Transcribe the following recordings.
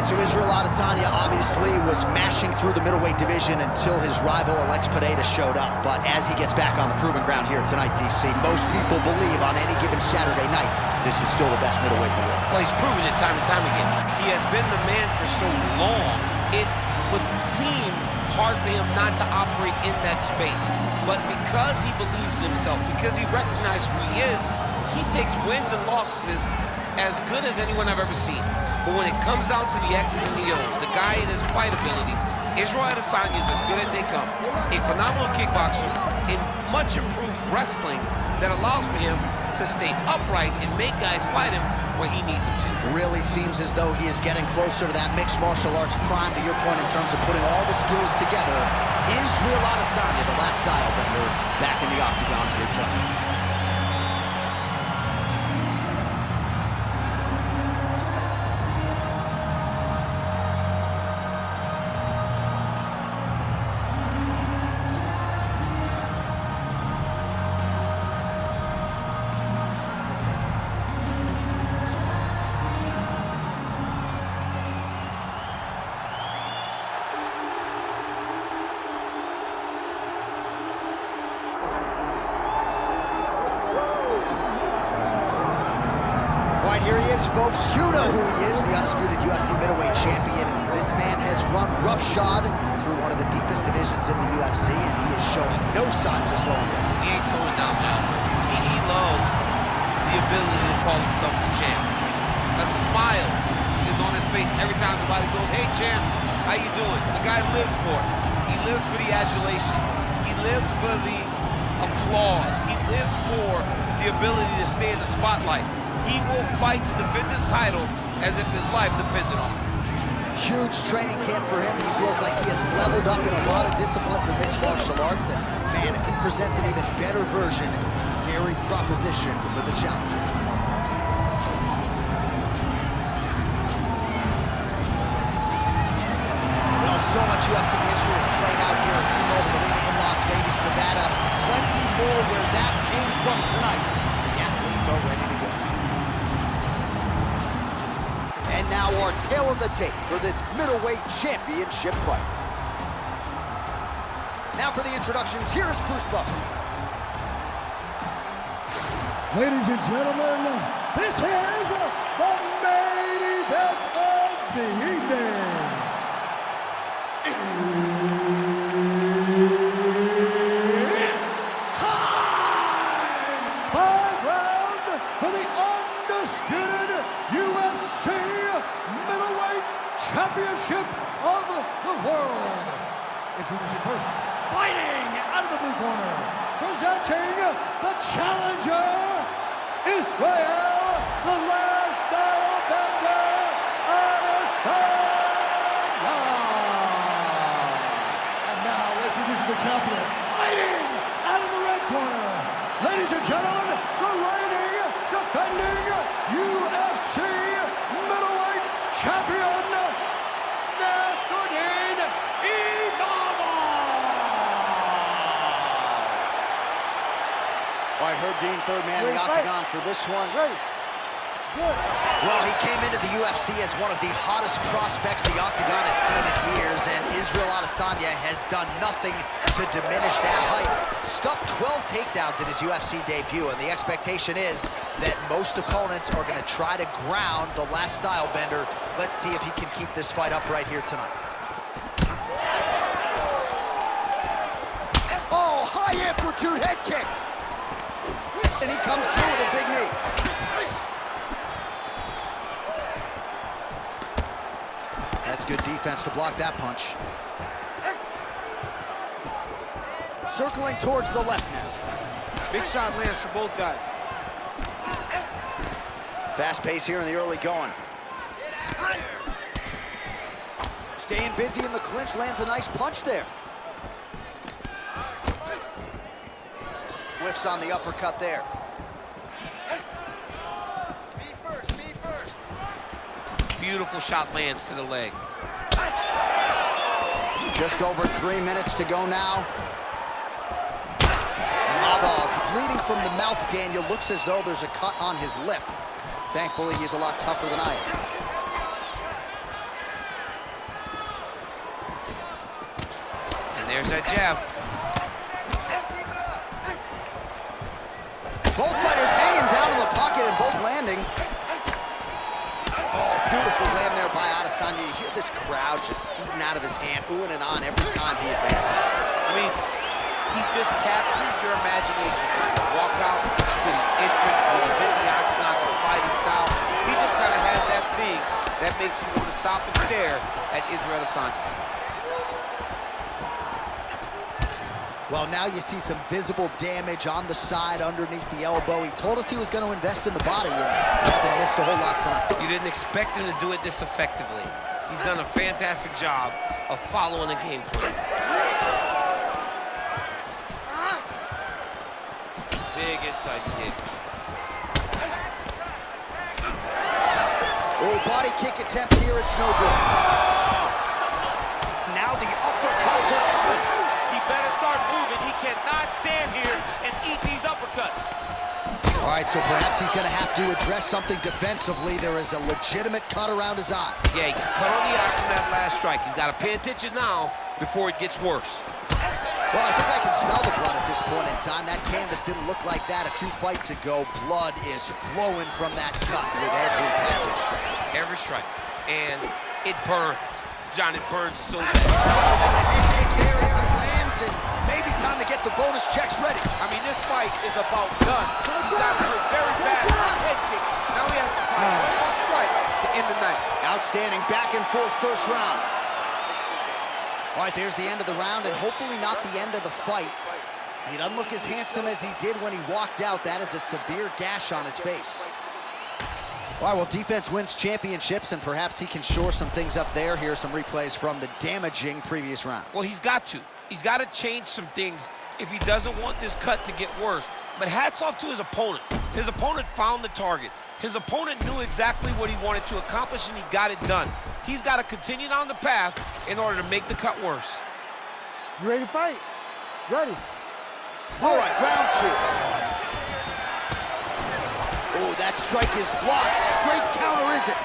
right, so Israel Adesanya obviously was mashing through the middleweight division until his rival Alex Pereira showed up. But as he gets back on the proving ground here tonight, DC, most people believe on any given Saturday night, this is still the best middleweight in the world. Well, he's proven it time and time again. He has been the man for so long, it would seem hard for him not to operate in that space. But because he believes in himself, because he recognizes who he is, he takes wins and losses as good as anyone I've ever seen. But when it comes down to the X's and the O's, the guy in his fight ability, Israel Adesanya is as good as they come. A phenomenal kickboxer in much improved wrestling that allows for him to stay upright and make guys fight him where he needs them to. Really seems as though he is getting closer to that mixed martial arts prime, to your point, in terms of putting all the skills together. Israel Adesanya, the Last Stylebender, back in the octagon here tonight. Here he is, folks. You know who he is, the undisputed UFC middleweight champion. This man has run roughshod through one of the deepest divisions in the UFC, and he is showing no signs of slowing down. He ain't slowing down, John. He loves the ability to call himself the champ. A smile is on his face every time somebody goes, "Hey, champ, how you doing?" The guy lives for it. He lives for the adulation. He lives for the applause. He lives for the ability to stay in the spotlight. He will fight to defend his title as if his life depended on it. Huge training camp for him. He feels like he has leveled up in a lot of disciplines in mixed martial arts. And man, if he presents an even better version, scary proposition for the challenger. Well, so much UFC history has played out here at T-Mobile Arena in Las Vegas, Nevada. Plenty more where that came from tonight. The athletes are ready to go. And now our tale of the tape for this middleweight championship fight. Now for the introductions, here's Bruce Buffer. Ladies and gentlemen, this is the main event of the evening. It's time! 5 rounds for the undisputed UFC Middleweight Championship of the world. Introducing first, fighting out of the blue corner, presenting the challenger, Israel, the Last Stylebender, Adesanya. And now introducing the champion, fighting out of the red corner, ladies and gentlemen, the reigning, defending UFC middleweight champion, Nassourdine Imavov. All right, Herb Dean, third man in the octagon for this one. Well, he came into the UFC as one of the hottest prospects the octagon had seen in years, and Israel Adesanya has done nothing to diminish that hype. Stuffed 12 takedowns in his UFC debut, and the expectation is that most opponents are going to try to ground the Last Stylebender. Let's see if he can keep this fight up right here tonight. Oh, high amplitude head kick. And he comes through with a big knee. That's good defense to block that punch. Circling towards the left now. Big shot lands for both guys. Fast pace here in the early going. Staying busy in the clinch, lands a nice punch there. Whiffs on the uppercut there. Me first. Beautiful shot lands to the leg. Just over 3 minutes to go now. Imavov's bleeding from the mouth, Daniel. Looks as though there's a cut on his lip. Thankfully, he's a lot tougher than I am. There's that jab. Both fighters hanging down in the pocket and both landing. Oh, beautiful land there by Adesanya. You hear this crowd just eating out of his hand, oohing and on every time he advances. I mean, he just captures your imagination. Walk out to the entrance when he's in the octagon, fighting style. He just kind of has that thing that makes you want to stop and stare at Israel Adesanya. Well, now you see some visible damage on the side underneath the elbow. He told us he was going to invest in the body, and he hasn't missed a whole lot tonight. You didn't expect him to do it this effectively. He's done a fantastic job of following the game plan. Big inside kick. Oh, body kick attempt here, it's no good. Now the uppercuts are coming. He better start moving. He cannot stand here and eat these uppercuts. All right, so perhaps he's going to have to address something defensively. There is a legitimate cut around his eye. Yeah, he got cut on the eye from that last strike. He's got to pay attention now before it gets worse. Well, I think I can smell the blood at this point in time. That canvas didn't look like that a few fights ago. Blood is flowing from that cut with every passing strike. Every strike. And it burns. John, it burns so bad. Kick here as he lands, and maybe time to get the bonus checks ready. I mean, this fight is about done. He's got hurt very bad head kick. Now he has to find one more strike to end the night. Outstanding back and forth first round. All right, there's the end of the round, and hopefully not the end of the fight. He doesn't look as handsome as he did when he walked out. That is a severe gash on his face. All right, well, defense wins championships, and perhaps he can shore some things up there. Here are some replays from the damaging previous round. Well, he's got to. He's got to change some things if he doesn't want this cut to get worse. But hats off to his opponent. His opponent found the target. His opponent knew exactly what he wanted to accomplish, and he got it done. He's got to continue down the path in order to make the cut worse. You ready to fight? Ready. All right, round two. Oh, that strike is blocked. Straight counter, is it?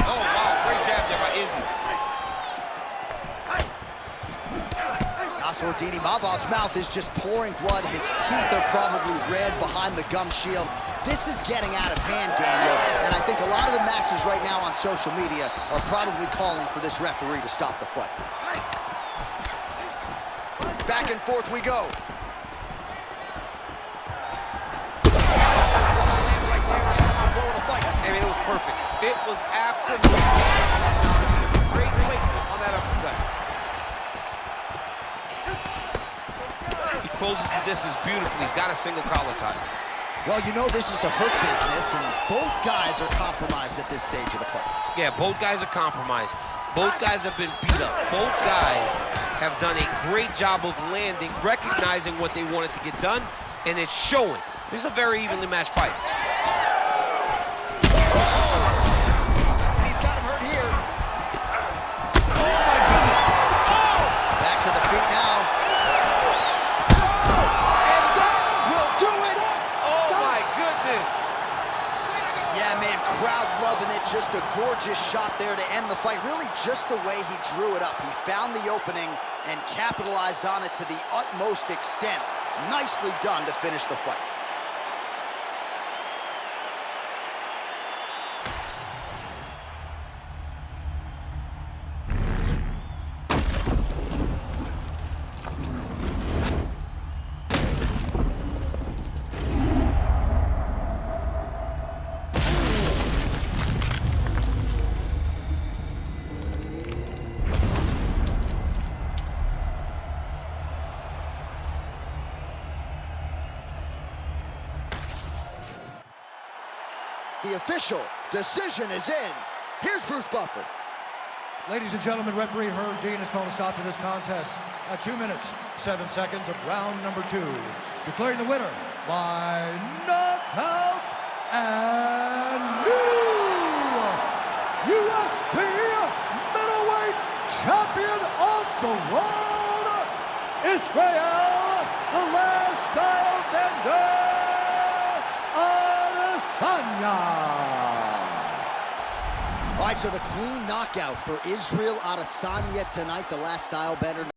Oh, wow, great jab there by Izzy. Nassourdine Imavov's mouth is just pouring blood. His teeth are probably red behind the gum shield. This is getting out of hand, Daniel, and I think a lot of the masses right now on social media are probably calling for this referee to stop the fight. Back and forth we go. I mean, it was perfect. It was absolutely great placement on that uppercut. He closes the distance beautifully. He's got a single collar tie. Well, you know this is the hurt business, and both guys are compromised at this stage of the fight. Yeah, both guys are compromised. Both guys have been beat up. Both guys have done a great job of landing, recognizing what they wanted to get done, and it's showing. This is a very evenly matched fight. He's got him hurt here. Oh, my goodness. Oh! Back to the feet now. And that will do it. Oh, my goodness. Yeah, man, crowd loving it. Just a gorgeous shot there to end the fight. Really just the way he drew it up. He found the opening and capitalized on it to the utmost extent. Nicely done to finish the fight. The official decision is in. Here's Bruce Buffer. Ladies and gentlemen, referee Herb Dean has called a stop to this contest at 2 minutes, 7 seconds of round number 2. Declaring the winner by knockout and new UFC middleweight champion of the world, Israel, the Last Stylebender, Adesanya. All right, so the clean knockout for Israel Adesanya tonight, the Last Stylebender.